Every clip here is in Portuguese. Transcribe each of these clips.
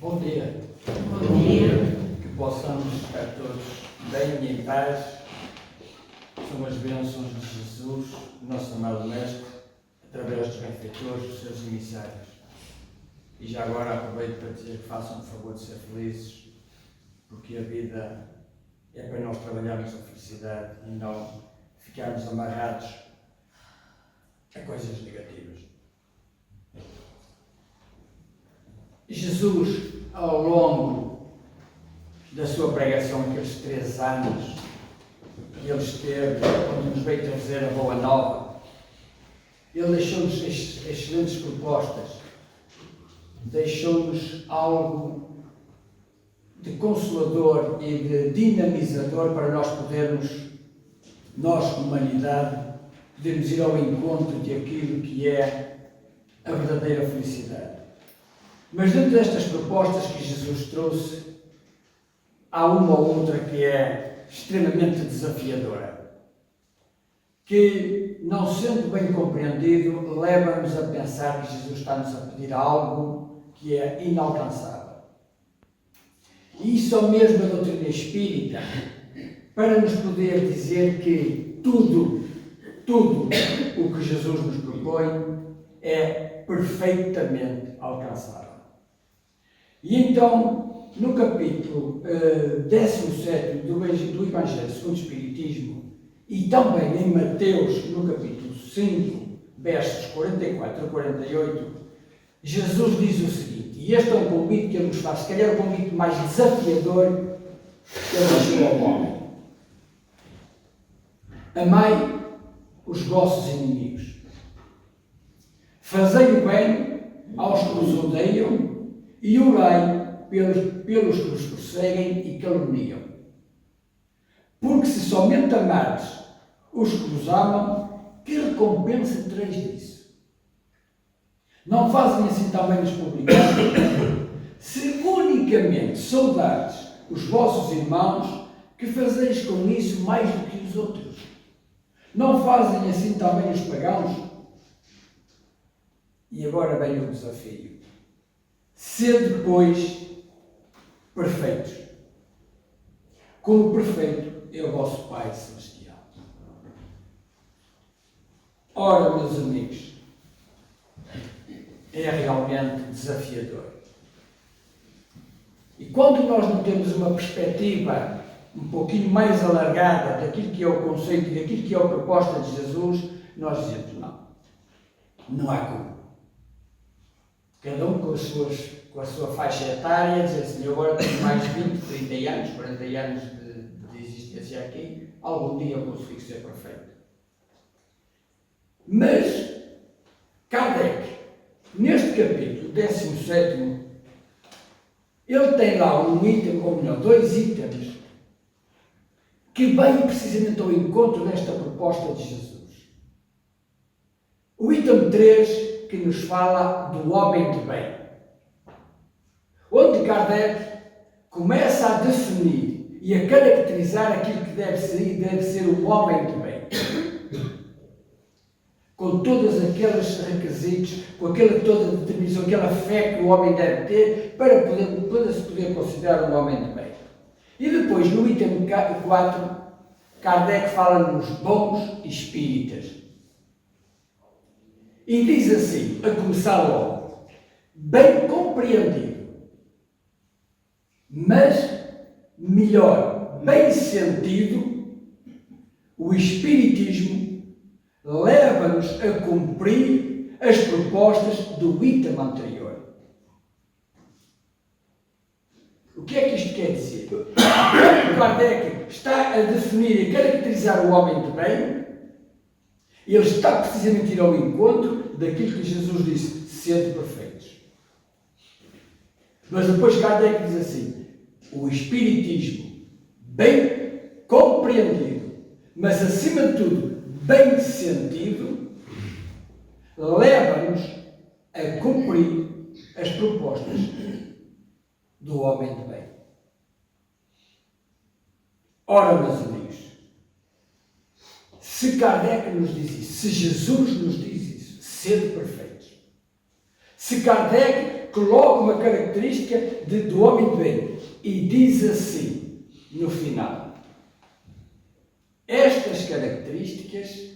Bom dia. Bom dia. Que possamos estar todos bem e em paz. São as bênçãos de Jesus, nosso amado Mestre, através dos benfeitores, dos seus emissários. E já agora aproveito para dizer que façam o favor de ser felizes, porque a vida é para nós trabalharmos a felicidade e não ficarmos amarrados a coisas negativas. Jesus, ao longo da sua pregação, aqueles 3 anos que ele esteve, onde nos veio trazer a boa nova, ele deixou-nos excelentes propostas, deixou-nos algo de consolador e de dinamizador para nós podermos, nós, humanidade, podermos ir ao encontro de aquilo que é a verdadeira felicidade. Mas dentro destas propostas que Jesus trouxe, há uma ou outra que é extremamente desafiadora, que, não sendo bem compreendido, leva-nos a pensar que Jesus está-nos a pedir algo que é inalcançável. E isso é mesmo a doutrina espírita, para nos poder dizer que tudo o que Jesus nos propõe é perfeitamente alcançável. E então, no capítulo 17 do Evangelho segundo o Espiritismo, e também em Mateus, no capítulo 5, versos 44 a 48, Jesus diz o seguinte, e este é um convite que ele nos faz, se calhar o convite mais desafiador que ele deixou ao homem. Amai os vossos inimigos. Fazei o bem aos que vos odeiam e orai pelos que vos perseguem e caluniam. Porque se somente amardes os que vos amam, que recompensa tereis disso? Não fazem assim também os publicanos? Se unicamente saudardes os vossos irmãos, que fazeis com isso mais do que os outros? Não fazem assim também os pagãos? E agora vem o desafio. Sede, pois, perfeitos, como perfeito é o vosso Pai Celestial. Ora, meus amigos, é realmente desafiador. E quando nós não temos uma perspectiva um pouquinho mais alargada daquilo que é o conceito, daquilo que é a proposta de Jesus, nós dizemos não há como. Cada um com a sua faixa etária, dizer assim, eu agora tenho mais 20, 30 anos, 40 anos de existência aqui, algum dia eu consigo ser perfeito. Mas, Kardec, neste capítulo 17, ele tem lá um item, ou melhor, 2 itens, que vêm precisamente ao encontro desta proposta de Jesus. O item 3, que nos fala do homem de bem, onde Kardec começa a definir e a caracterizar aquilo que deve ser um homem de bem, com todos aqueles requisitos, com aquela toda determinação, aquela fé que o homem deve ter para se poder considerar um homem de bem. E depois, no item 4, Kardec fala nos bons espíritas. E diz assim, a começar logo, bem compreendido, mas melhor, bem sentido, o Espiritismo leva-nos a cumprir as propostas do item anterior. O que é que isto quer dizer? Quando Kardec está a definir e caracterizar o homem de bem, ele está precisamente a ir ao encontro daquilo que Jesus disse, sede perfeitos. Mas depois Kardec diz assim, o Espiritismo, bem compreendido, mas acima de tudo, bem sentido, leva-nos a cumprir as propostas do homem de bem. Ora, meus amigos, se Kardec nos diz isso, se Jesus nos diz isso, sede perfeitos, se Kardec coloca uma característica do homem de bem e diz assim, no final: estas características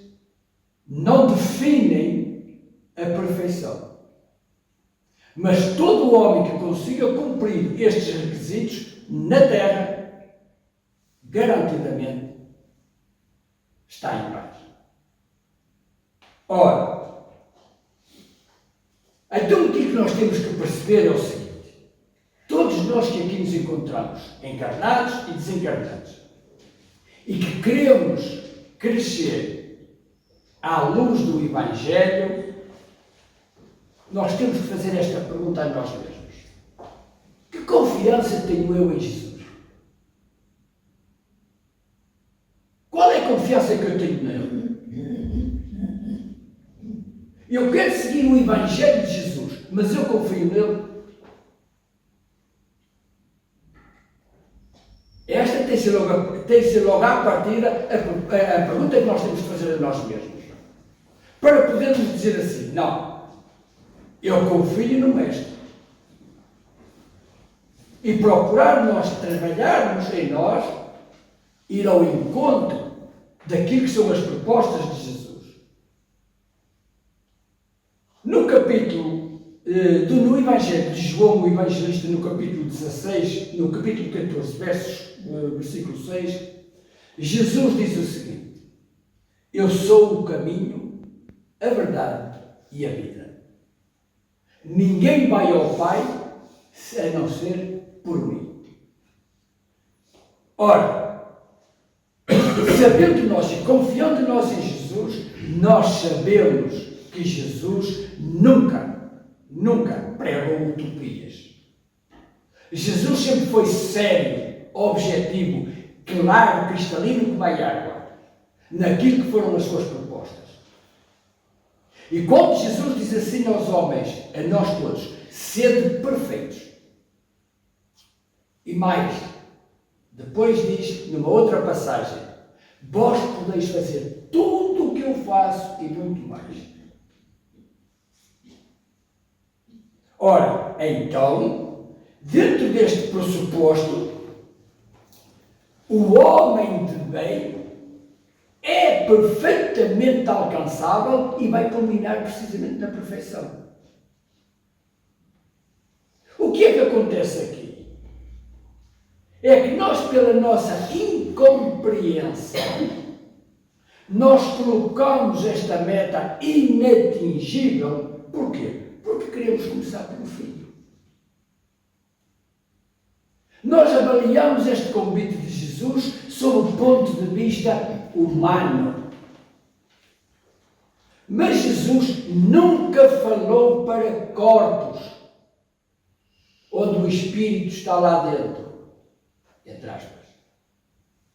não definem a perfeição, mas todo homem que consiga cumprir estes requisitos na terra, garantidamente, está em paz. Ora, então o que nós temos que perceber é o seguinte: todos nós que aqui nos encontramos, encarnados e desencarnados, e que queremos crescer à luz do Evangelho, nós temos que fazer esta pergunta a nós mesmos: que confiança tenho eu em Jesus? Qual é a confiança que eu tenho nele? Eu quero seguir o Evangelho de Jesus, mas eu confio nele? Esta tem de ser logo à partida a pergunta que nós temos de fazer a nós mesmos. Para podermos dizer assim: não, eu confio no Mestre. E procurar nós trabalharmos em nós, ir ao encontro daquilo que são as propostas de Jesus. No capítulo no Evangelho de João, o Evangelista, no capítulo 16, no capítulo 14, versículo 6, Jesus diz o seguinte: eu sou o caminho, a verdade e a vida. Ninguém vai ao Pai a não ser por mim. Ora, sabendo nós e confiando nós em Jesus, nós sabemos que Jesus nunca pregou utopias. Jesus sempre foi sério, objetivo, claro, cristalino como a água, naquilo que foram as suas propostas. E quando Jesus diz assim aos homens, a nós todos: sede perfeitos. E mais, depois diz, numa outra passagem: vós podeis fazer tudo o que eu faço e muito mais. Ora, então, dentro deste pressuposto, o homem de bem é perfeitamente alcançável e vai culminar precisamente na perfeição. O que é que acontece aqui? É que nós, pela nossa incompreensão, nós colocamos esta meta inatingível. Porquê? Porque queremos começar pelo fim. Nós avaliamos este convite de Jesus sob o ponto de vista humano. Mas Jesus nunca falou para corpos, onde o Espírito está lá dentro, entre aspas.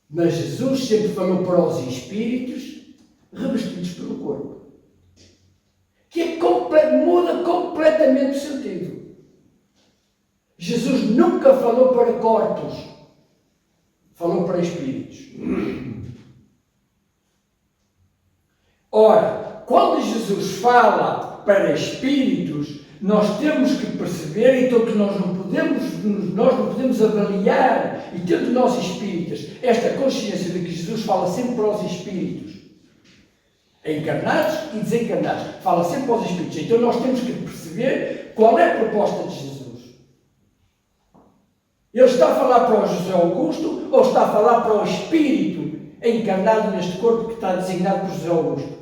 Mas Jesus sempre falou para os espíritos revestidos pelo corpo, que muda completamente o sentido. Jesus nunca falou para corpos, falou para espíritos. Ora, quando Jesus fala para espíritos, nós temos que perceber, então, que nós não podemos avaliar, e tendo nós espíritas esta consciência de que Jesus fala sempre para os espíritos, encarnados e desencarnados, fala sempre para os espíritos. Então nós temos que perceber qual é a proposta de Jesus. Ele está a falar para o José Augusto ou está a falar para o espírito encarnado neste corpo que está designado por José Augusto?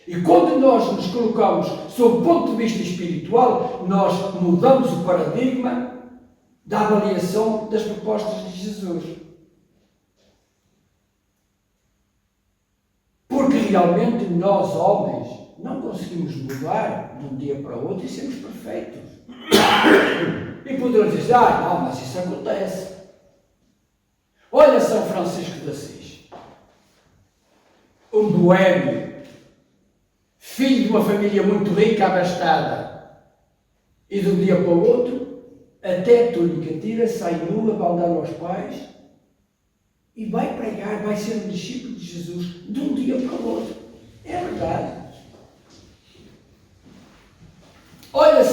E quando nós nos colocamos sob o ponto de vista espiritual, nós mudamos o paradigma da avaliação das propostas de Jesus. Porque realmente nós, homens, não conseguimos mudar de um dia para o outro e sermos perfeitos. E poderemos dizer: não, mas isso acontece. Olha São Francisco de Assis, um boêmio, filho de uma família muito rica, abastada, e de um dia para o outro, até a túnica tira, sai nua, vai dar aos pais e vai pregar, vai ser um discípulo de Jesus de um dia para o outro. É verdade.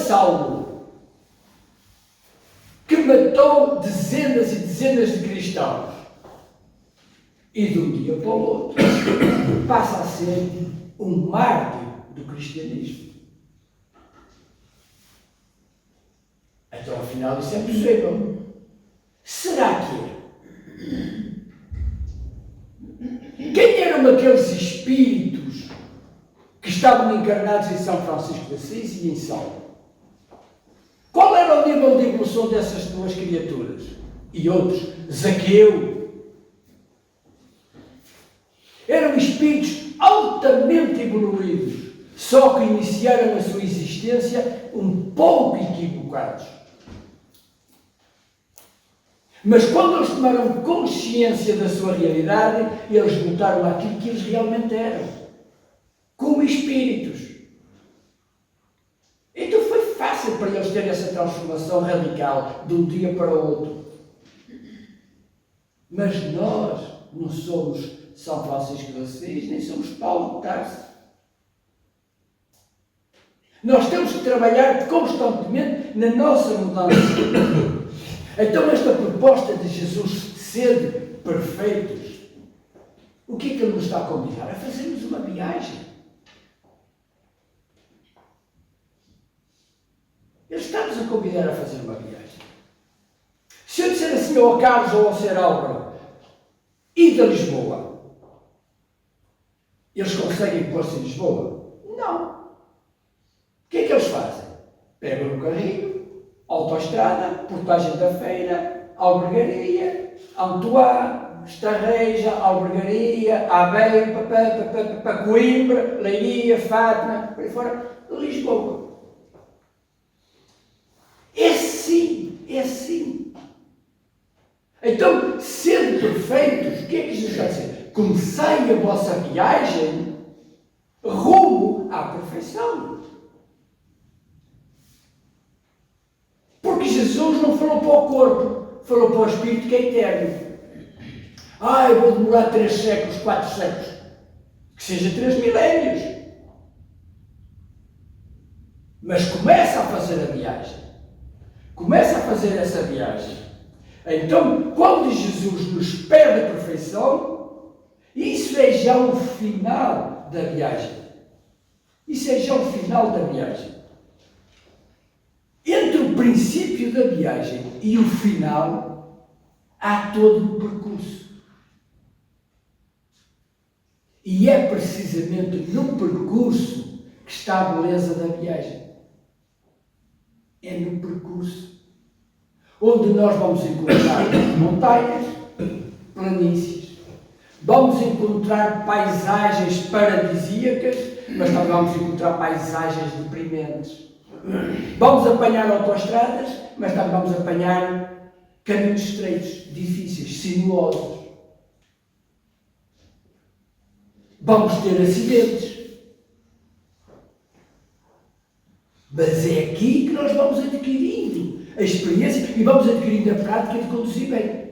Saulo, que matou dezenas e dezenas de cristãos, e de um dia para o outro passa a ser um mártir do cristianismo. Então, afinal, isso é possível. Será que é? Quem eram aqueles espíritos que estavam encarnados em São Francisco de Assis e em Saulo? Qual era o nível de evolução dessas duas criaturas? E outros? Zaqueu. Eram espíritos altamente evoluídos, só que iniciaram a sua existência um pouco equivocados. Mas quando eles tomaram consciência da sua realidade, eles voltaram àquilo que eles realmente eram, como espíritos. Então foi fácil para eles terem essa transformação radical de um dia para o outro. Mas nós não somos São Francisco de Assis, nem somos Paulo de Tarso. Nós temos que trabalhar constantemente na nossa mudança. Então, esta proposta de Jesus de ser perfeitos, o que é que Ele nos está a convidar? A fazermos uma viagem. Ele está-nos a convidar a fazer uma viagem. Se eu disser assim ao Carlos ou ao Sr. Álvaro, ide a Lisboa, eles conseguem pôr-se em Lisboa? Não. O que é que eles fazem? Pegam no carrinho, autoestrada, Portagem da Feira, Albergaria, Antoine, Estarreja, Albergaria, Aveiro, Coimbra, Leiria, Fátima, por aí fora, Lisboa. É assim, é assim. Então, sendo perfeitos, o que é que Jesus está a dizer? Comecei a vossa viagem rumo à perfeição. Porque Jesus não falou para o corpo, falou para o Espírito que é eterno. Eu vou demorar 3 séculos, 4 séculos. Que seja 3 milénios. Mas começa a fazer a viagem. Começa a fazer essa viagem. Então, quando Jesus nos pede a perfeição, isso é já o final da viagem. Isso é já o final da viagem. Entre o princípio da viagem e o final, há todo um percurso. E é precisamente no percurso que está a beleza da viagem. É no percurso. Onde nós vamos encontrar montanhas, planícies. Vamos encontrar paisagens paradisíacas, mas também vamos encontrar paisagens deprimentes. Vamos apanhar autoestradas, mas também vamos apanhar caminhos estreitos, difíceis, sinuosos. Vamos ter acidentes. Mas é aqui que nós vamos adquirindo a experiência e vamos adquirindo a prática de conduzir bem.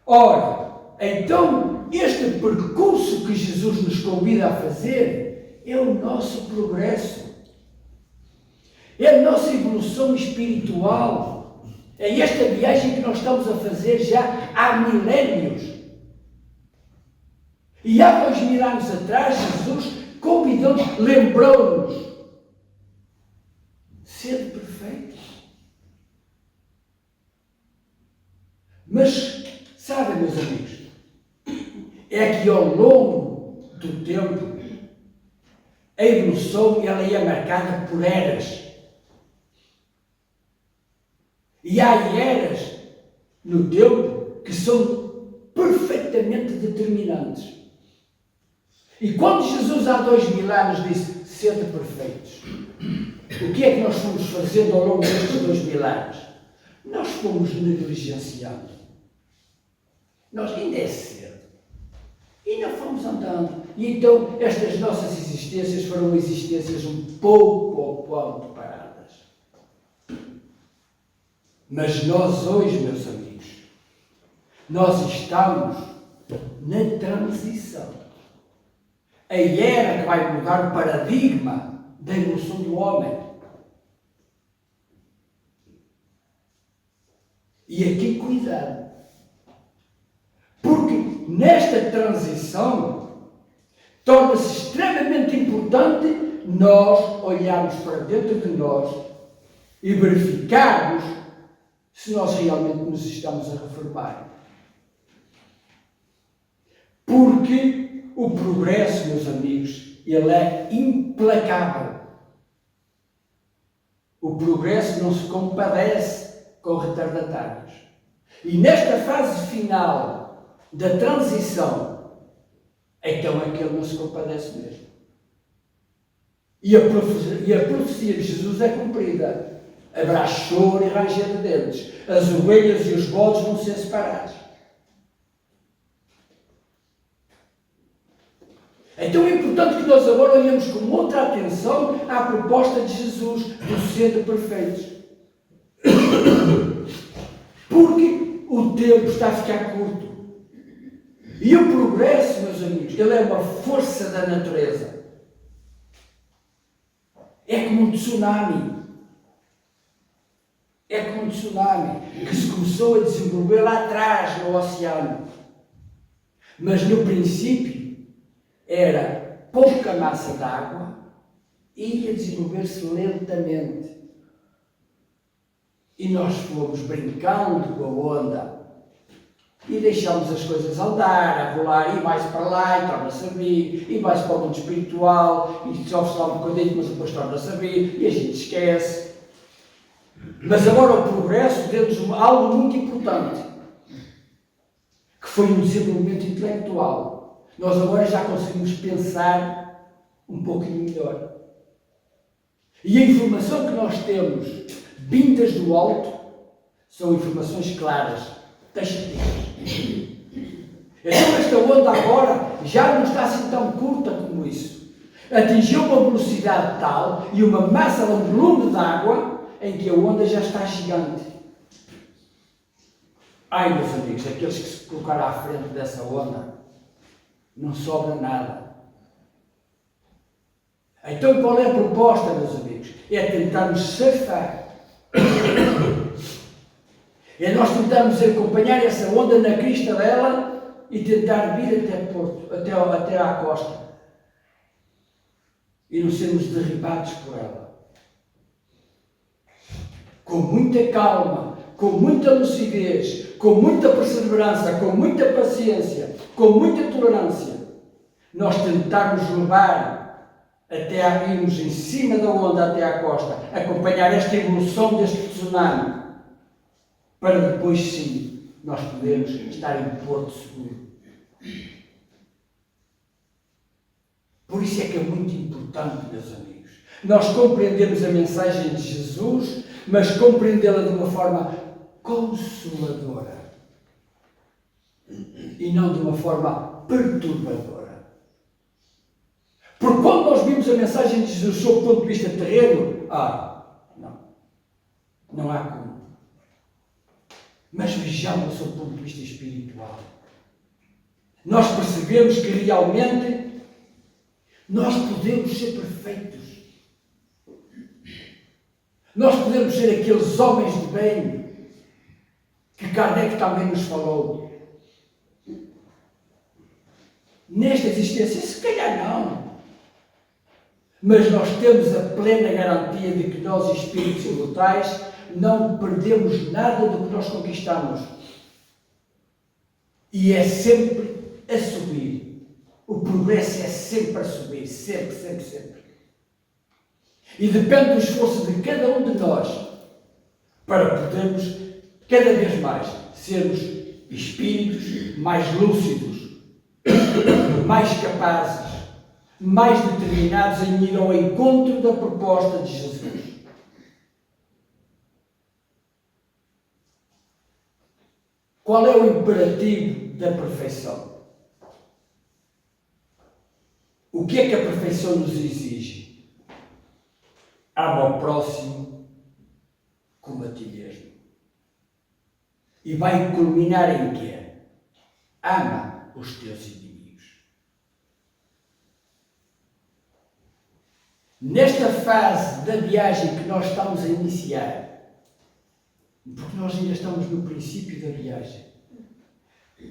Ora, então, este percurso que Jesus nos convida a fazer é o nosso progresso. É a nossa evolução espiritual. É esta viagem que nós estamos a fazer já há milénios. E há 2000 anos atrás, Jesus convidou-nos, lembrou-nos, sede perfeitos. Mas, sabem, meus amigos, é que ao longo do tempo, a evolução ela é marcada por eras. E há eras no tempo que são perfeitamente determinantes. E quando Jesus há 2000 anos disse, sede perfeitos, o que é que nós fomos fazendo ao longo destes 2000 anos? Nós fomos negligenciando. Nós ainda é cedo. Ainda fomos andando. E então estas nossas existências foram existências um pouco ao ponto paradas. Mas nós hoje, meus amigos, nós estamos na transição. a era que vai mudar o paradigma da evolução do homem. E aqui cuidado. Porque nesta transição torna-se extremamente importante nós olharmos para dentro de nós e verificarmos se nós realmente nos estamos a reformar. Porque o progresso, meus amigos, ele é implacável. O progresso não se compadece com retardatários. E nesta fase final da transição, então é que ele não se compadece mesmo. E a profecia de Jesus é cumprida. Haverá choro e ranger de dentes. As ovelhas e os bodes vão ser separados. Então é importante que nós agora olhemos com outra atenção à proposta de Jesus do sede perfeitos. Porque o tempo está a ficar curto. E o progresso, meus amigos, ele é uma força da natureza. É como um tsunami. É como um tsunami que se começou a desenvolver lá atrás no oceano. Mas no princípio era pouca massa de água e ia desenvolver-se lentamente. E nós fomos brincando com a onda e deixámos as coisas andar, a rolar, e vai-se para lá, e torna-se a vir, e vai-se para o mundo espiritual, e sofre-se lá um bocadinho, mas depois torna-se a vir, e a gente esquece. Mas agora o progresso deu-nos algo muito importante, que foi um desenvolvimento intelectual. Nós agora já conseguimos pensar um pouquinho melhor. E a informação que nós temos vindas do alto são informações claras, taxativas. Então esta onda agora já não está assim tão curta como isso. Atingiu uma velocidade tal e uma massa, um volume de água em que a onda já está gigante. Ai, meus amigos, aqueles que se colocaram à frente dessa onda, não sobra nada. Então qual é a proposta, meus amigos? É tentarmos surfar. É nós tentarmos acompanhar essa onda na crista dela e tentar vir até Porto, até à costa. E não sermos derribados por ela. Com muita calma, com muita lucidez, com muita perseverança, com muita paciência, com muita tolerância, nós tentarmos levar até a irmos em cima da onda até à costa, acompanhar esta evolução deste tsunami, para depois sim nós podermos estar em Porto seguro. Por isso é que é muito importante, meus amigos, nós compreendemos a mensagem de Jesus, mas compreendê-la de uma forma consoladora e não de uma forma perturbadora. Porque quando nós vimos a mensagem de Jesus sob o ponto de vista terreno, não há como. Mas vejamos sob o ponto de vista espiritual. Nós percebemos que realmente nós podemos ser perfeitos. Nós podemos ser aqueles homens de bem que Kardec também nos falou. Nesta existência, se calhar não. Mas nós temos a plena garantia de que nós, espíritos imortais, não perdemos nada do que nós conquistamos. E é sempre a subir. O progresso é sempre a subir. Sempre, sempre, sempre. E depende do esforço de cada um de nós para podermos, cada vez mais, sermos espíritos mais lúcidos, mais capazes, mais determinados em ir ao encontro da proposta de Jesus. Qual é o imperativo da perfeição? O que é que a perfeição nos exige? Ama ao próximo como a ti mesmo. E vai culminar em quê? Ama os teus inimigos. nesta fase da viagem que nós estamos a iniciar, porque nós ainda estamos no princípio da viagem,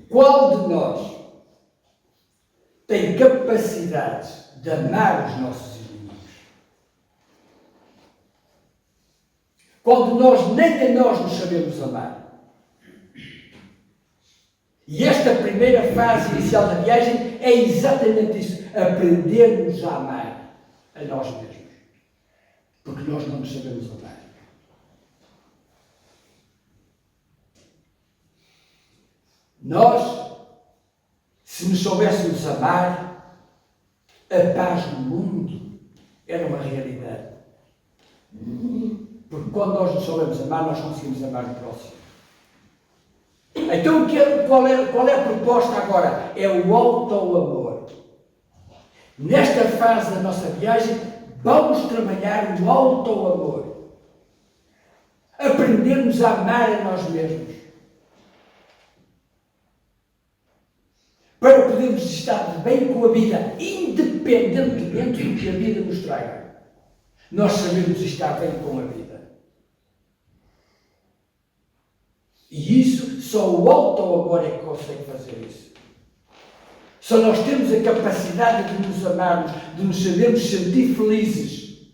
qual de nós tem capacidade de amar os nossos inimigos? Qual de nós nem a nós nos sabemos amar? E esta primeira fase inicial da viagem é exatamente isso, aprendermos a amar a nós mesmos, porque nós não nos sabemos amar. Nós, se nos soubéssemos amar, a paz no mundo era uma realidade. Porque quando nós nos soubemos amar, nós conseguimos amar o próximo. Então, qual é a proposta agora? É o auto-amor. Nesta fase da nossa viagem, vamos trabalhar o auto-amor. Aprendermos a amar a nós mesmos. Para podermos estar bem com a vida, independentemente do que a vida nos traga. Nós sabemos estar bem com a vida. E isso, só o auto-amor é que consegue fazer isso. Só nós temos a capacidade de nos amarmos, de nos sabermos sentir felizes.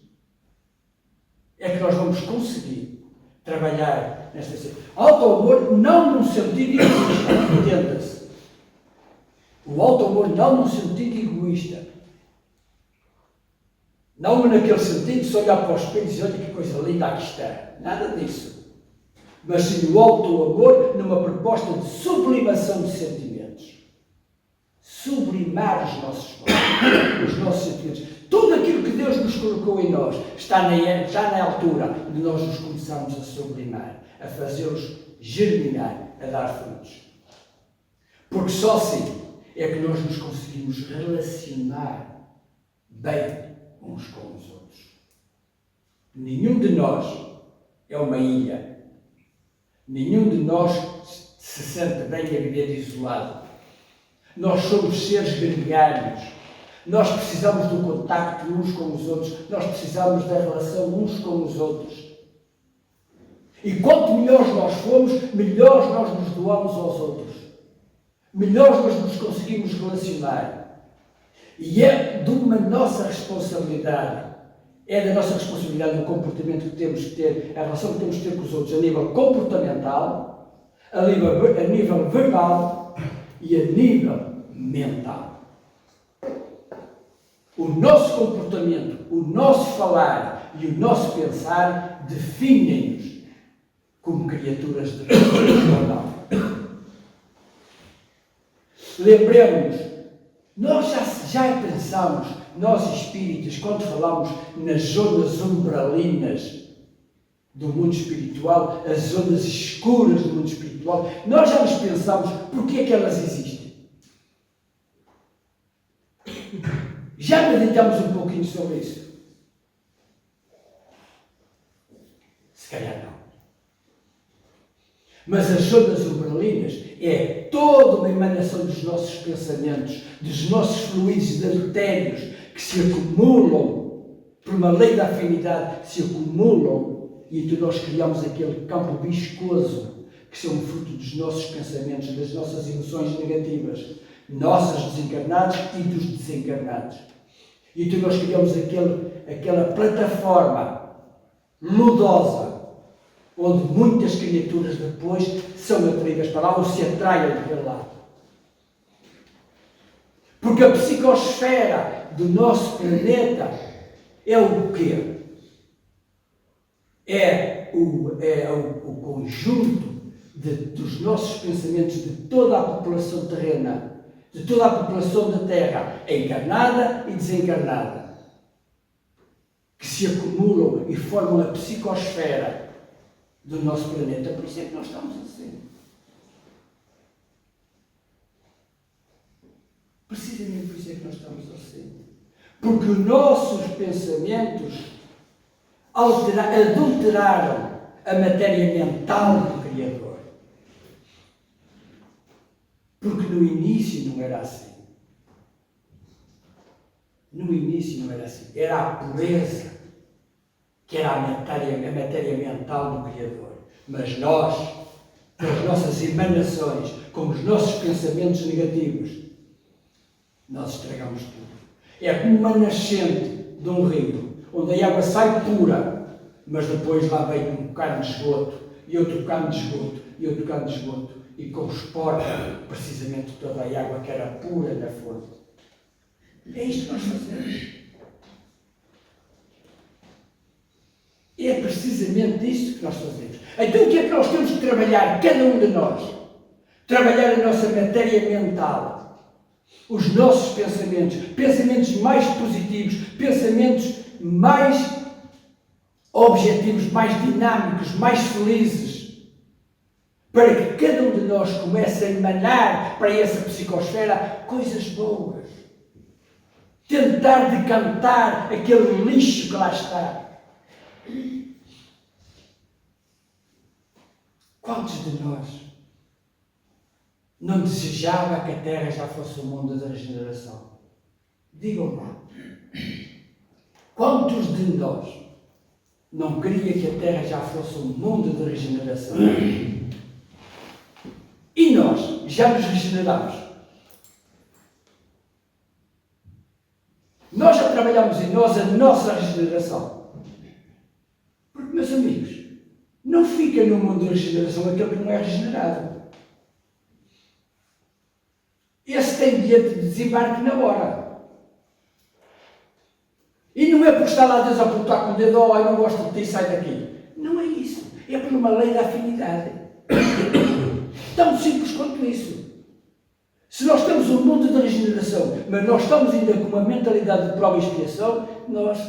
É que nós vamos conseguir trabalhar nesta cena. Auto-amor não num sentido egoísta, entenda-se. O auto-amor não num sentido egoísta. Não naquele sentido de se olhar para os espelho e dizer, olha que coisa linda aqui está. Nada disso. Mas sim o auto-amor numa proposta de sublimação de sentimentos. Sublimar os nossos sentimentos. Tudo aquilo que Deus nos colocou em nós está na altura de nós nos começarmos a sublimar, a fazê-los germinar, a dar frutos. Porque só assim é que nós nos conseguimos relacionar bem uns com os outros. Nenhum de nós é uma ilha. Nenhum de nós se sente bem a viver isolado. Nós somos seres gregários. Nós precisamos do contacto uns com os outros. Nós precisamos da relação uns com os outros. E quanto melhores nós formos, melhores nós nos doamos aos outros. Melhores nós nos conseguimos relacionar. E é de uma nossa responsabilidade. É da nossa responsabilidade o comportamento que temos que ter, a relação que temos que ter com os outros a nível comportamental, a nível verbal e a nível mental. O nosso comportamento, o nosso falar e o nosso pensar definem-nos como criaturas de Deus ou não. Lembremos-nos, nós já pensamos, nós espíritas, quando falamos nas zonas umbralinas do mundo espiritual, as zonas escuras do mundo espiritual, nós já nos pensamos porque é que elas existem. Já meditamos um pouquinho sobre isso? Se calhar não. Mas as zonas umbralinas é toda uma emanação dos nossos pensamentos, dos nossos fluidos deletérios que se acumulam, por uma lei da afinidade, se acumulam e então nós criamos aquele campo viscoso que são fruto dos nossos pensamentos, das nossas emoções negativas, nossas desencarnados e dos desencarnados. E então nós criamos aquela plataforma ludosa onde muitas criaturas depois são atraídas para lá ou se atraem para lá. Porque a psicosfera do nosso planeta é o quê? É o conjunto dos nossos pensamentos de toda a população terrena, de toda a população da Terra, encarnada e desencarnada, que se acumulam e formam a psicosfera do nosso planeta. Por isso é que nós estamos assim. Precisamente por isso é que nós estamos assim. Porque os nossos pensamentos adulteraram a matéria mental do Criador. Porque no início não era assim. No início não era assim. Era a pureza, que era a matéria mental do Criador. Mas nós, com as nossas emanações, com os nossos pensamentos negativos, nós estragamos tudo. É como uma nascente de um rio, onde a água sai pura, mas depois lá vem um bocado de esgoto, e outro bocado de esgoto, e outro bocado de esgoto, e corresponde precisamente toda a água que era pura da fonte. É isto que nós fazemos. É precisamente isto que nós fazemos. Então o que é que nós temos que trabalhar, cada um de nós? Trabalhar a nossa matéria mental. Os nossos pensamentos mais positivos, pensamentos mais objetivos, mais dinâmicos, mais felizes, para que cada um de nós comece a emanar para essa psicosfera coisas boas. Tentar decantar aquele lixo que lá está. Quantos de nós não desejava que a Terra já fosse o mundo da regeneração? Digam lá. Quantos de nós não queria que a Terra já fosse o mundo da regeneração? E nós já nos regeneramos. Nós já trabalhamos em nós a nossa regeneração. Porque, meus amigos, não fica no mundo da regeneração aquele que não é regenerado. Esse tem bilhete de desembarque na hora. E não é por estar lá Deus a apontar com o dedo, oh, eu não gosto de ti, sai daqui. Não é isso. É por uma lei da afinidade. Tão simples quanto isso. Se nós temos um mundo de regeneração, mas nós estamos ainda com uma mentalidade de prova e expiação, nós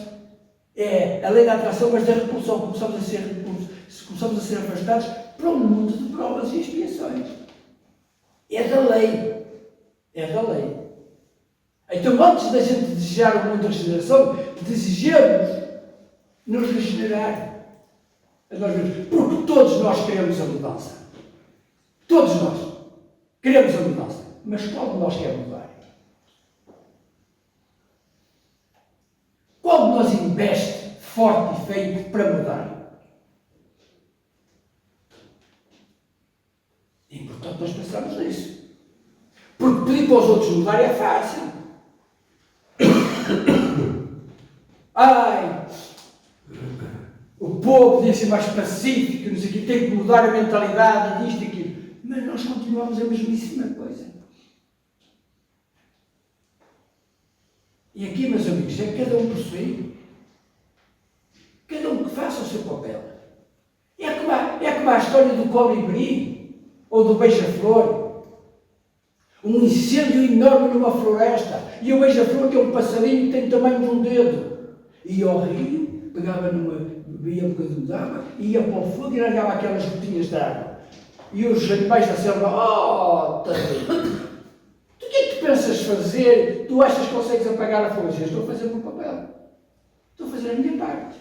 é a lei da atração, mas da repulsão. Começamos a ser afastados para um mundo de provas e expiações. É da lei. É da lei. Então, antes da gente desejar o mundo de regeneração, desejamos nos regenerar. Porque todos nós queremos a mudança. Todos nós queremos a mudança. Mas qual de nós quer mudar? Qual de nós investe forte e feito para mudar? É importante nós pensarmos nisso. Porque pedir para os outros mudar é fácil. Ai, o povo podia ser mais pacífico, não sei o quê, tem que mudar a mentalidade disto e aquilo. Mas nós continuamos a mesmíssima coisa. E aqui, meus amigos, é cada um por si. Cada um que faça o seu papel. É como a história do colibri ou do beija-flor. Um incêndio enorme numa floresta. E o beija-flor, que é um passarinho que tem o tamanho de um dedo. Ia ao rio, bebia um bocadinho de água, ia para o fogo e largava aquelas gotinhas de água. E os animais da selva, oh, tadinho. Tu o que é que tu pensas fazer? Tu achas que consegues apagar a fogo? Eu estou a fazer o meu papel. Estou a fazer a minha parte.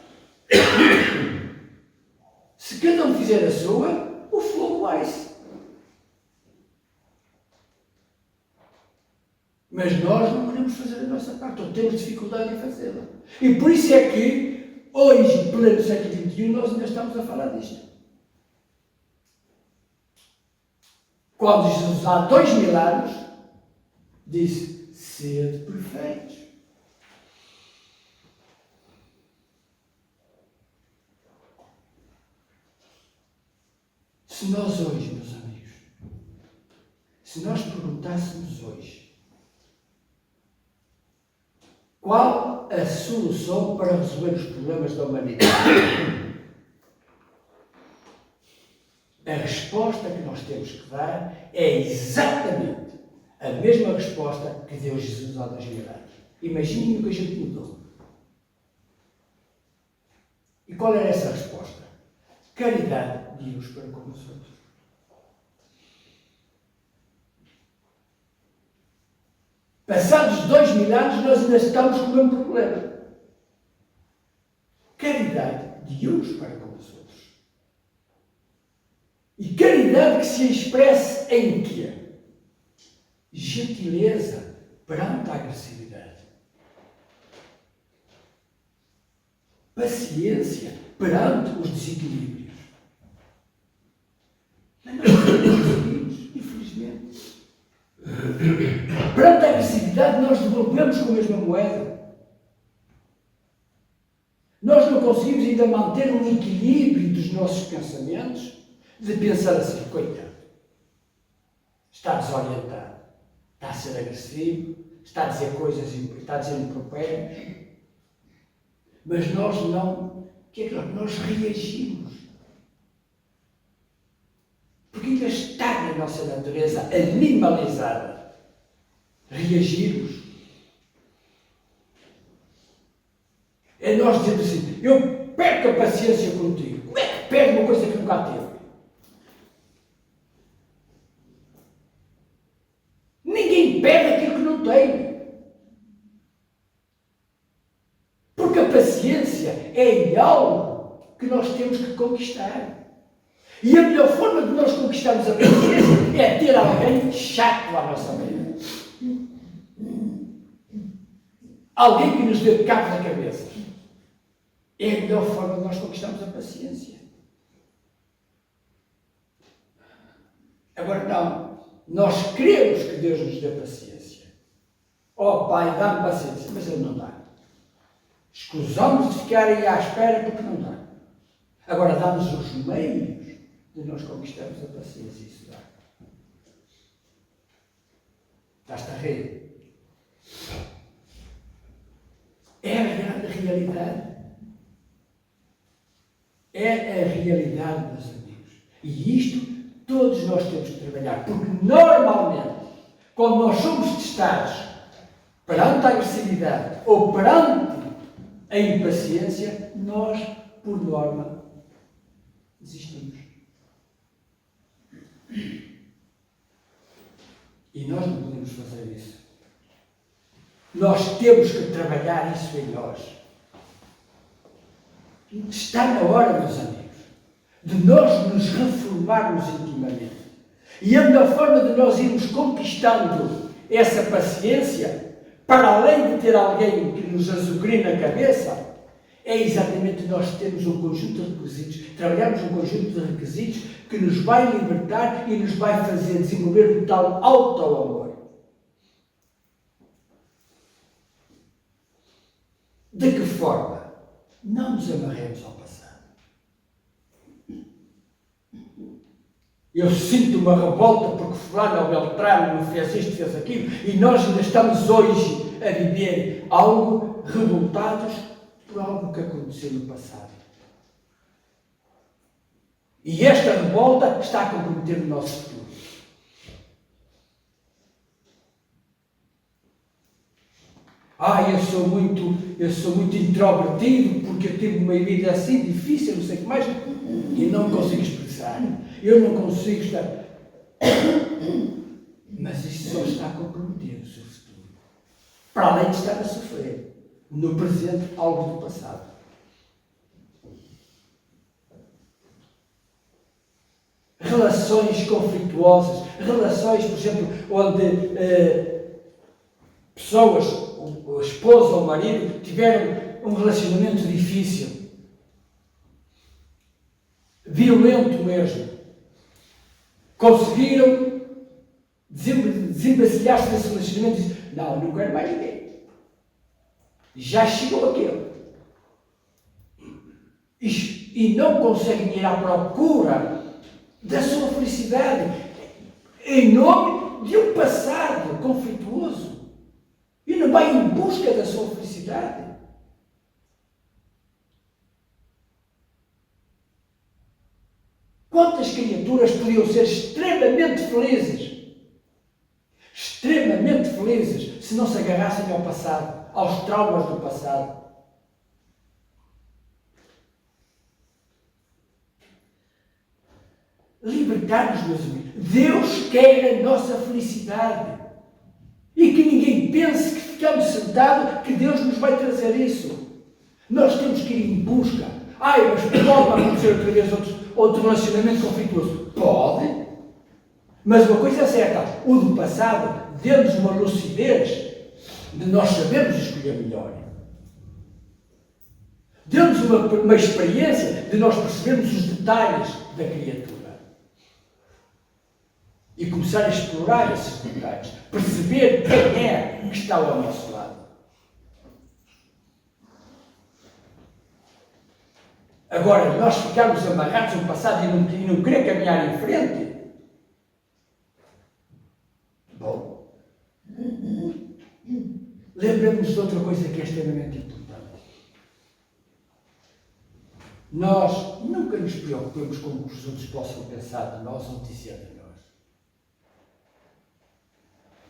Se cada um fizer a sua, o fogo vai-se. Mas nós não queremos fazer a nossa parte, ou temos dificuldade em fazê-la. E por isso é que, hoje, pleno século XXI, nós ainda estamos a falar disto. Quando Jesus, há 2000 anos, disse, sede perfeitos. Se nós hoje, meus amigos, se nós perguntássemos hoje, qual a solução para resolver os problemas da humanidade? A resposta que nós temos que dar é exatamente a mesma resposta que deu Jesus há 2000 anos. Imaginem o que a gente mudou. E qual era essa resposta? Caridade de uns para com os outros. Passados 2000 anos, nós ainda estamos com o mesmo problema. Caridade de uns para com os outros. E caridade que se expresse em quê? Gentileza perante a agressividade. paciência perante os desequilíbrios. Mas nós conseguimos, infelizmente. Perante a agressividade, nós devolvemos com a mesma moeda. Nós não conseguimos ainda manter um equilíbrio dos nossos pensamentos, de pensar assim, coitado, está desorientado, está a ser agressivo, está a dizer coisas, está a dizer impropérios. Mas nós não, o que é que nós reagimos? Porque ainda está na nossa natureza animalizada reagirmos. É nós dizermos assim, eu perco a paciência contigo. Como é que perde uma coisa que nunca teve? Ninguém perde aquilo que não tem. Porque a paciência é algo que nós temos que conquistar. E a melhor forma de nós conquistarmos a paciência é ter alguém chato à nossa beira. Alguém que nos dê cabo na cabeça. É a melhor forma de nós conquistarmos a paciência. Agora não. Nós queremos que Deus nos dê paciência. Oh Pai, dá-me paciência. Mas Ele não dá. Escusamos de ficar aí à espera porque não dá. Agora dá-nos os meios de nós conquistarmos a paciência. Isso dá. Estás-te a rir? É a grande realidade. É a realidade, meus amigos. E isto todos nós temos que trabalhar. Porque normalmente, quando nós somos testados perante a agressividade ou perante a impaciência, nós, por norma, desistimos. E nós não podemos fazer isso. Nós temos que trabalhar isso em nós. Está na hora, meus amigos, de nós nos reformarmos intimamente. E a melhor forma de nós irmos conquistando essa paciência, para além de ter alguém que nos azucrine a cabeça, é exatamente nós termos um conjunto de requisitos, trabalharmos um conjunto de requisitos que nos vai libertar e nos vai fazer desenvolver um tal auto-amor. De que forma? Não nos amarremos ao passado. Eu sinto uma revolta porque fulano ou Beltrano me fez isto, fez aquilo, e nós ainda estamos hoje a viver algo revoltados por algo que aconteceu no passado. E esta revolta está a comprometer o nosso futuro. Eu sou muito introvertido porque eu tive uma vida assim difícil, não sei o que mais, e não consigo expressar. Eu não consigo estar. Mas isso só está a comprometer o seu futuro. Para além de estar a sofrer no presente algo do passado. Relações conflituosas, relações, por exemplo, onde pessoas, o esposo ou o marido, tiveram um relacionamento difícil, violento mesmo, conseguiram desembaciar-se desse relacionamento e dizer, não quero mais ninguém. Já chegou aquele. E não conseguem ir à procura da sua felicidade em nome de um passado conflituoso. E não vai em busca da sua felicidade. Quantas criaturas podiam ser extremamente felizes, se não se agarrassem ao passado, aos traumas do passado? Libertar-nos, meus amigos. Deus quer a nossa felicidade. E que ninguém pense que ficamos sentados, que Deus nos vai trazer isso. Nós temos que ir em busca. Mas pode acontecer outra vez outro relacionamento conflituoso? Pode. Mas uma coisa é certa, o do passado deu-nos uma lucidez de nós sabermos escolher melhor. Deu-nos uma experiência de nós percebermos os detalhes da criatura. E começar a explorar esses detalhes. Perceber quem é que está ao nosso lado. Agora, nós ficarmos amarrados no passado e não querer caminhar em frente. Bom, lembramos de outra coisa que é extremamente importante. Nós nunca nos preocupamos com o que os outros possam pensar de nós ou dizer de nós.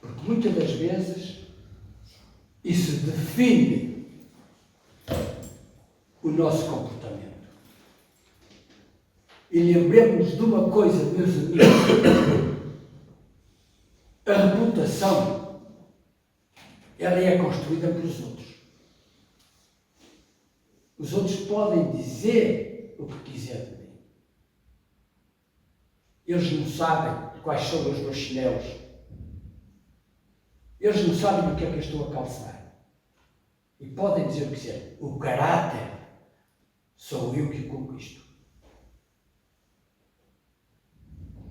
Porque muitas das vezes isso define o nosso comportamento. E lembremos de uma coisa, meus amigos. A reputação, ela é construída pelos outros. Os outros podem dizer o que quiser de mim. Eles não sabem quais são os meus chinelos. Eles não sabem o que é que eu estou a calçar. E podem dizer o que quiser. O caráter sou eu que o conquisto.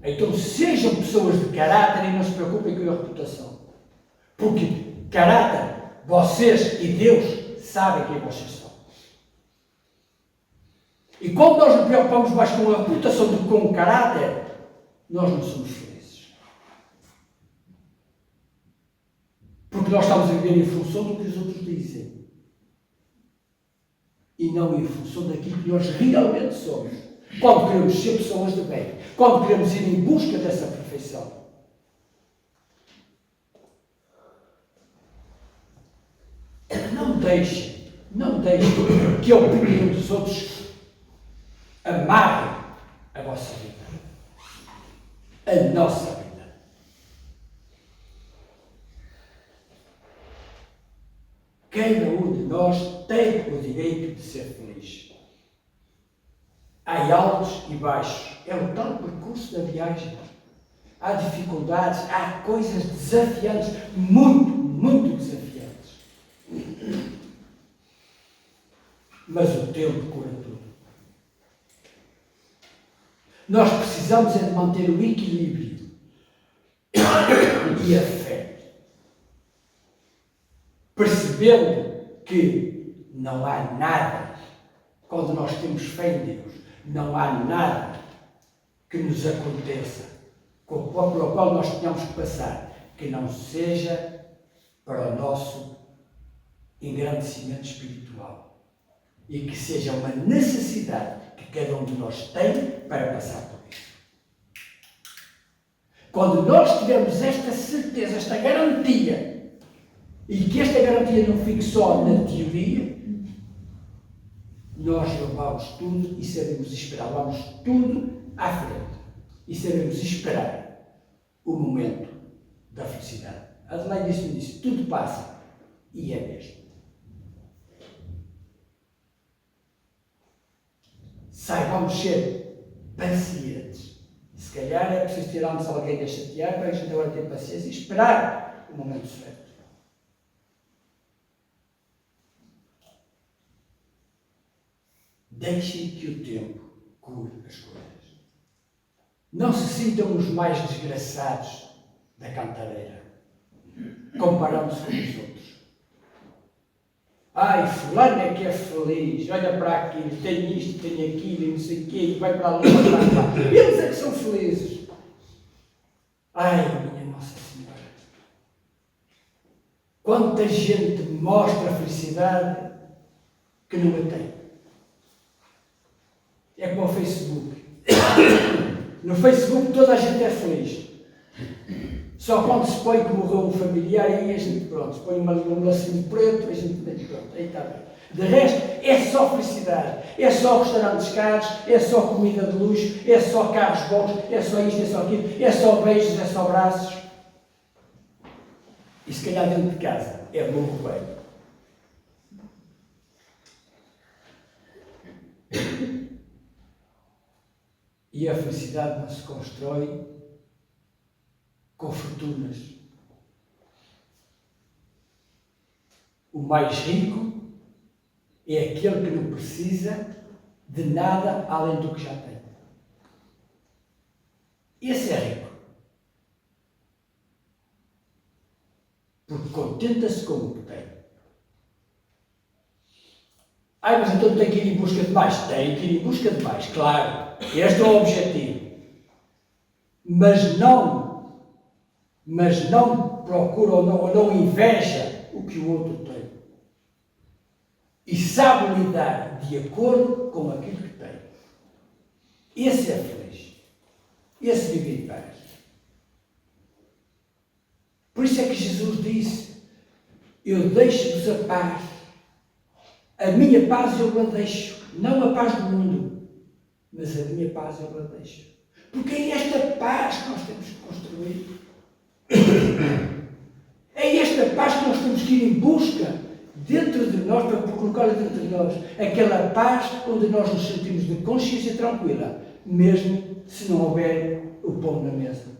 Então sejam pessoas de caráter e não se preocupem com a reputação. Porque caráter, vocês e Deus sabem quem vocês são. E quando nós nos preocupamos mais com a reputação do que com o caráter, nós não somos felizes. Porque nós estamos a viver em função do que os outros dizem. E não em função daquilo que nós realmente somos. Quando queremos ser pessoas de bem. Quando queremos ir em busca dessa perfeição. Não deixem que a opinião dos outros amarre a vossa vida. A nossa vida. Cada um de nós tem o direito de ser feliz. Há altos e baixos. É o tal percurso da viagem. Há dificuldades, há coisas desafiantes, muito desafiantes. Mas o tempo cura tudo. Nós precisamos é de manter o equilíbrio e a fé. Percebendo que não há nada, quando nós temos fé em Deus, não há nada que nos aconteça pelo qual nós tenhamos que passar, que não seja para o nosso engrandecimento espiritual e que seja uma necessidade que cada um de nós tem para passar por isso. Quando nós tivermos esta certeza, esta garantia, e que esta garantia não fique só na teoria, nós levamos tudo e sabemos esperar. Vamos tudo à frente. E sabemos esperar o momento da felicidade. Adelaide disse, tudo passa. E é mesmo. Saibamos ser pacientes. Se calhar é preciso tirarmos alguém a chatear para a gente agora ter paciência e esperar o momento certo. Deixem que o tempo cure as coisas. Não se sintam os mais desgraçados da cantareira. Comparando-se com os outros. Ai, fulano é que é feliz. Olha para aquilo, tem isto, tem aquilo, e não sei o quê, e vai para a lua, vai para lá. Eles é que são felizes. Ai, minha Nossa Senhora. Quanta gente mostra a felicidade que não a tem. É como o Facebook. No Facebook toda a gente é feliz. Só quando se põe que morreu um familiar, aí a gente, pronto, se põe um lacinho preto, a gente, pronto, aí está bem. De resto, é só felicidade. É só restaurantes caros, é só comida de luxo, é só carros bons, é só isto, é só aquilo, é só beijos, é só braços. E se calhar dentro de casa é burro bem. E a felicidade não se constrói com fortunas. O mais rico é aquele que não precisa de nada além do que já tem. Esse é rico. Porque contenta-se com o que tem. Mas então tem que ir em busca de mais? Tem que ir em busca de mais, claro. Este é o objetivo. Mas não procura ou não inveja o que o outro tem. E sabe lidar de acordo com aquilo que tem. Esse é feliz. Esse vive em paz. Por isso é que Jesus disse: eu deixo-vos a paz. A minha paz eu a deixo. Não a paz do mundo, mas a minha paz eu a deixo. Porque é esta paz que nós temos que construir. É esta paz que nós temos que ir em busca dentro de nós, para colocá-la dentro de nós. Aquela paz onde nós nos sentimos de consciência tranquila, mesmo se não houver o pão na mesa.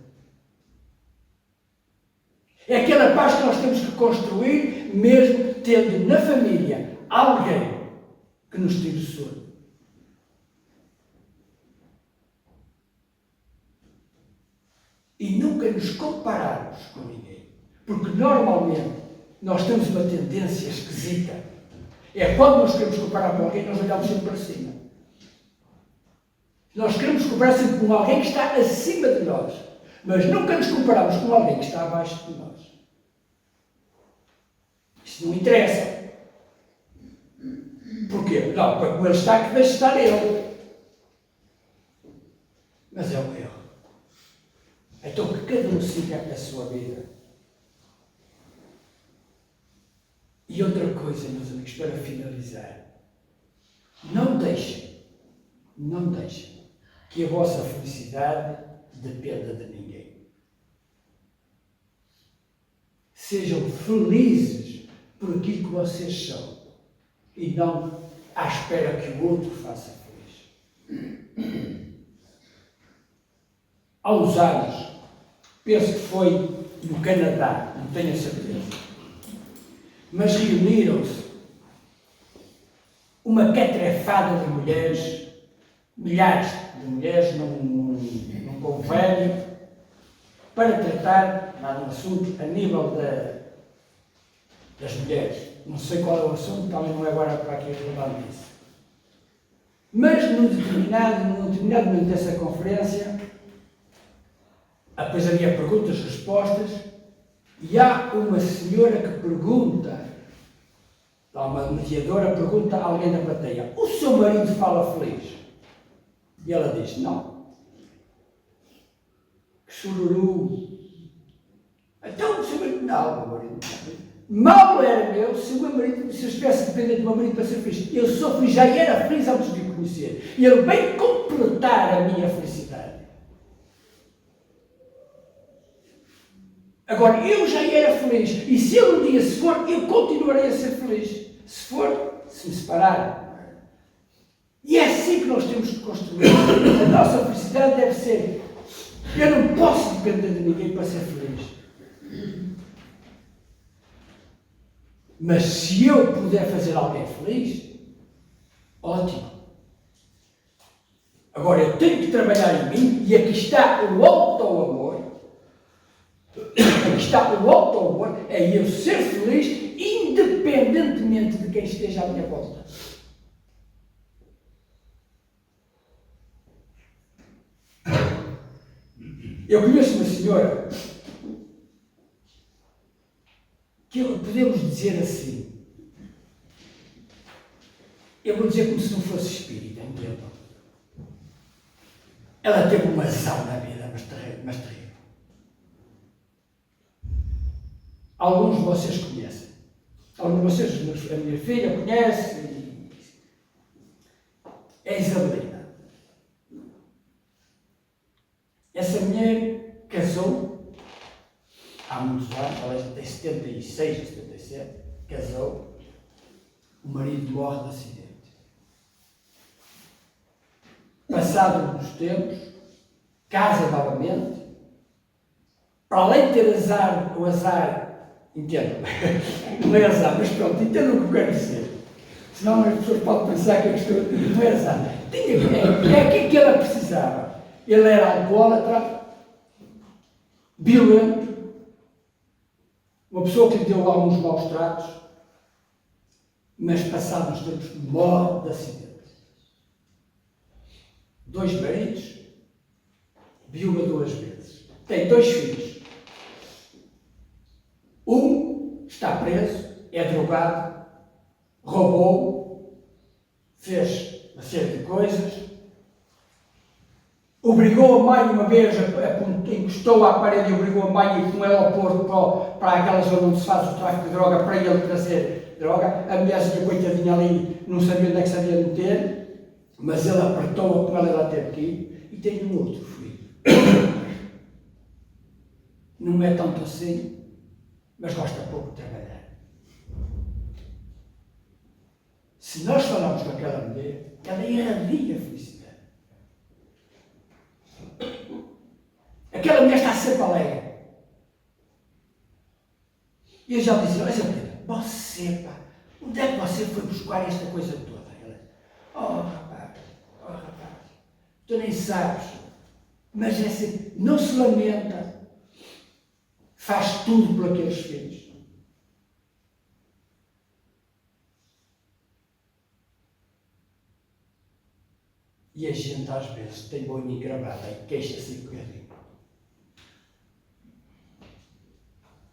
É aquela paz que nós temos que construir, mesmo tendo na família alguém que nos tire o sono. E nunca nos compararmos com ninguém. Porque normalmente nós temos uma tendência esquisita. É quando nós queremos comparar com alguém, nós olhamos sempre para cima. Nós queremos comparar sempre com alguém que está acima de nós. Mas nunca nos comparamos com alguém que está abaixo de nós. Isso não interessa. Porquê? Não, para como ele está, que deixe estar ele. Mas é um erro. Então que cada um siga a sua vida. E outra coisa, meus amigos, para finalizar. Não deixem que a vossa felicidade dependa de ninguém. Sejam felizes por aquilo que vocês são e não à espera que o outro faça feliz. Há uns anos, penso que foi no Canadá, não tenho a certeza, mas reuniram-se uma catrefada de mulheres, milhares de mulheres num convênio, para tratar de um assunto a nível das mulheres. Não sei qual é o assunto, também não é agora para aqui falar disso. Mas num determinado momento dessa conferência, depois havia perguntas e respostas, e há uma senhora que pergunta, uma mediadora pergunta a alguém da plateia: o seu marido fala feliz? E ela diz: não. Que chururu. Então o seu marido, não, o meu marido não. Mal era meu se o meu marido, se eu estivesse dependente do meu marido para ser feliz. Eu sou feliz, já era feliz antes de o conhecer. E ele veio completar a minha felicidade. Agora, eu já era feliz, e se ele um dia se for, eu continuarei a ser feliz. Se me separar. E é assim que nós temos que construir. A nossa felicidade deve ser: eu não posso depender de ninguém para ser feliz. Mas se eu puder fazer alguém feliz, ótimo. Agora, eu tenho que trabalhar em mim, e aqui está o auto-amor. Aqui está o auto-amor, é eu ser feliz independentemente de quem esteja à minha volta. Eu conheço uma senhora que podemos dizer assim, eu vou dizer como se não fosse espírita, entendam. Ela teve uma azão na vida, mas terrível. Alguns de vocês conhecem. Alguns de vocês, a minha filha conhece. É Isabelina. Essa mulher casou há muitos anos, ela tem 76 ou 77, casou, o marido morre de acidente. Passado uns tempos, casa novamente, para além de ter o azar, entendo, não é azar, mas pronto, entendo o que eu quero dizer. Senão as pessoas podem pensar que eu estou a rezar. É aquilo que ela precisava. Ele era alcoólatra, violento, uma pessoa que lhe deu alguns maus tratos, mas passados uns tempos morre de acidente. 2 maridos, viúva 2 vezes. Tem 2 filhos. Um está preso, é drogado, roubou, fez uma série de coisas, obrigou a mãe uma vez, encostou à parede e obrigou a mãe a ir com ela ao porto para aquela zona onde se faz o tráfico de droga, para ele trazer droga. A mulherzinha, coitadinha ali, não sabia onde é que sabia meter, mas ele apertou-a com ela teve que ir, e tem um outro filho. Não é tanto assim, mas gosta pouco de trabalhar. Se nós falarmos com aquela mulher, ela irradia a felicidade. Aquela mulher está sempre alegre. E eu já dizia, olha, você, pá, onde é que você foi buscar esta coisa toda? Ela, oh rapaz, tu nem sabes, mas é assim, não se lamenta, faz tudo por aqueles filhos. E a gente às vezes tem boina gravada e queixa-se um bocadinho.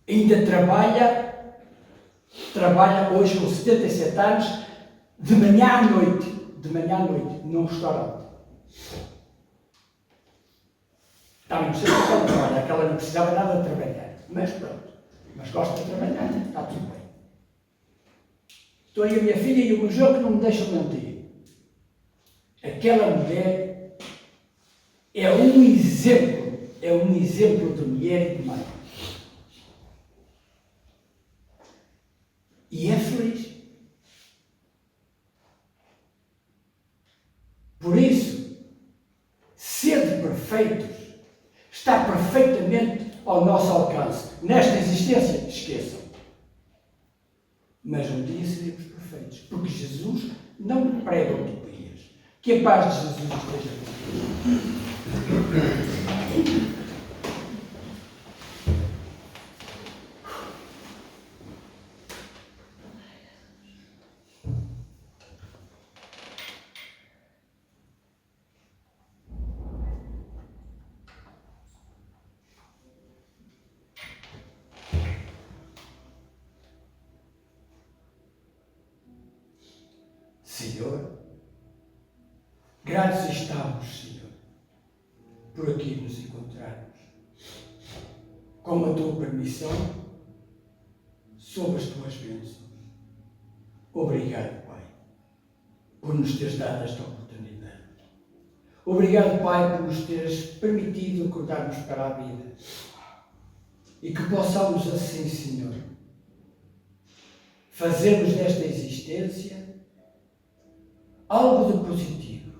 Ainda trabalha hoje com 77 anos, de manhã à noite, num restaurante. Também não sei se ela trabalha, aquela não precisava nada de trabalhar, mas pronto, mas gosta de trabalhar, está tudo bem. Estou aí a minha filha e o meu jogo que não me deixam mentir. Aquela mulher é um exemplo de mulher e de mãe. E é feliz. Por isso, sendo perfeitos, está perfeitamente ao nosso alcance. Nesta existência, esqueçam. Mas um dia seremos perfeitos, porque Jesus não prega utopias. Que a paz de Jesus esteja contigo. Senhor, gratos estamos, Senhor, por aqui nos encontrarmos. Com a tua permissão, sob as tuas bênçãos. Obrigado, Pai, por nos teres dado esta oportunidade. Obrigado, Pai, por nos teres permitido acordarmos para a vida. E que possamos assim, Senhor, fazermos desta existência algo de positivo,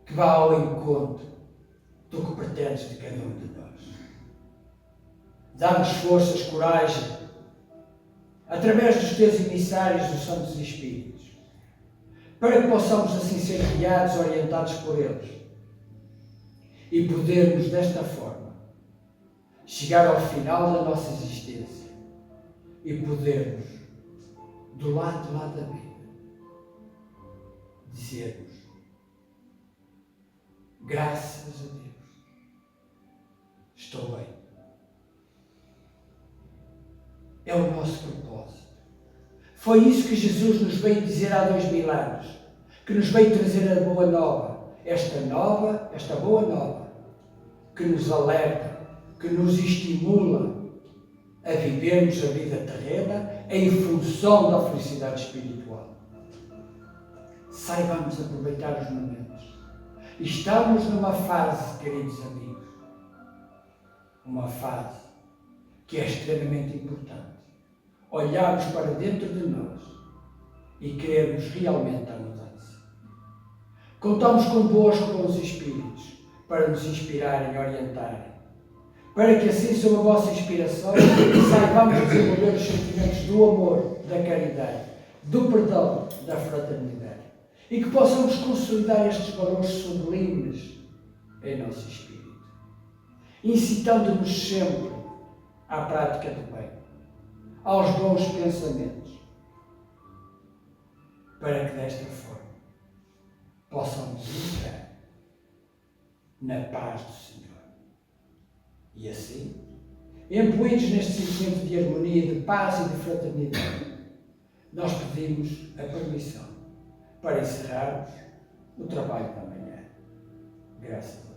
que vá ao encontro do que pretendes de cada um de nós. Dá-nos forças, coragem, através dos teus emissários, dos Santos Espíritos, para que possamos assim ser guiados, orientados por eles e podermos desta forma chegar ao final da nossa existência e podermos, do lado da vida, dizermos: graças a Deus, estou bem. É o nosso propósito. Foi isso que Jesus nos veio dizer há 2000 anos, que nos veio trazer a boa nova, esta boa nova, que nos alerta, que nos estimula a vivermos a vida terrena em função da felicidade espiritual. Saibamos aproveitar os momentos. Estamos numa fase, queridos amigos, uma fase que é extremamente importante. Olharmos para dentro de nós e querermos realmente a mudança. Contamos convosco, bons espíritos, para nos inspirarem e orientarem, para que assim, sob a vossa inspiração, saibamos desenvolver os sentimentos do amor, da caridade, do perdão, da fraternidade. E que possamos consolidar estes valores sublimes em nosso espírito, incitando-nos sempre à prática do bem, aos bons pensamentos, para que desta forma possamos entrar na paz do Senhor. E assim, imbuídos neste sentimento de harmonia, de paz e de fraternidade, nós pedimos a permissão para encerrarmos o trabalho da manhã. Graças a Deus.